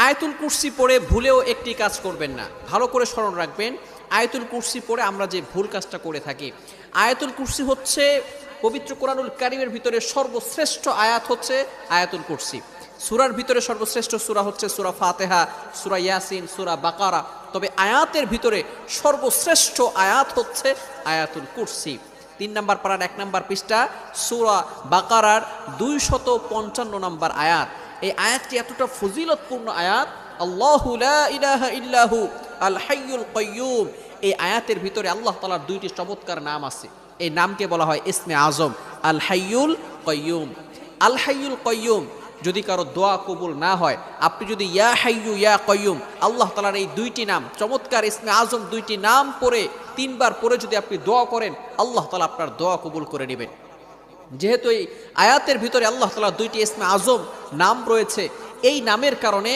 আয়াতুল কুরসি পড়ে ভুলেও একটি কাজ করবেন না, ভালো করে স্মরণ রাখবেন। আয়াতুল কুরসি পড়ে আমরা যে ভুল কাজটা করে থাকি, আয়াতুল কুরসি হচ্ছে পবিত্র কোরআনুল কারীমের ভিতরে সর্বশ্রেষ্ঠ আয়াত হচ্ছে আয়াতুল কুরসি। সূরার ভিতরে সর্বশ্রেষ্ঠ সূরা হচ্ছে সূরা ফাতিহা, সূরা ইয়াসিন, সূরা বাকারা। তবে আয়াতের ভিতরে সর্বশ্রেষ্ঠ আয়াত হচ্ছে আয়াতুল কুরসি। 3 নম্বর পারার 1 নম্বর পৃষ্ঠা সূরা বাকারার 255 নম্বর আয়াত। এই আয়াতটি এতটা ফজিলতপূর্ণ আয়াত, আল্লাহু লা ইলাহা ইল্লাহু আল হাইয়ুল কাইয়্যুম। এই আয়াতের ভিতরে আল্লাহ তাআলার 2টি চমৎকার নাম আছে। এই নামকে বলা হয় ইসমে আজম, আল হাইয়ুল কাইয়্যুম। আল হাইয়ুল কাইয়্যুম যদি কারো দোয়া কবুল না হয়, আপনি যদি ইয়া হাইয়ু ইয়া কাইয়্যুম আল্লাহ তাআলার এই 2টি নাম চমৎকার ইসমে আজম 2টি নাম পড়ে 3 বার পড়ে যদি আপনি দোয়া করেন, আল্লাহ তাআলা আপনার দোয়া কবুল করে নেবেন। যেহেতু এই আয়াতের ভিতরে আল্লাহ তাআলা 2টি ইসমে আজম নাম রয়েছে, এই নামের কারণে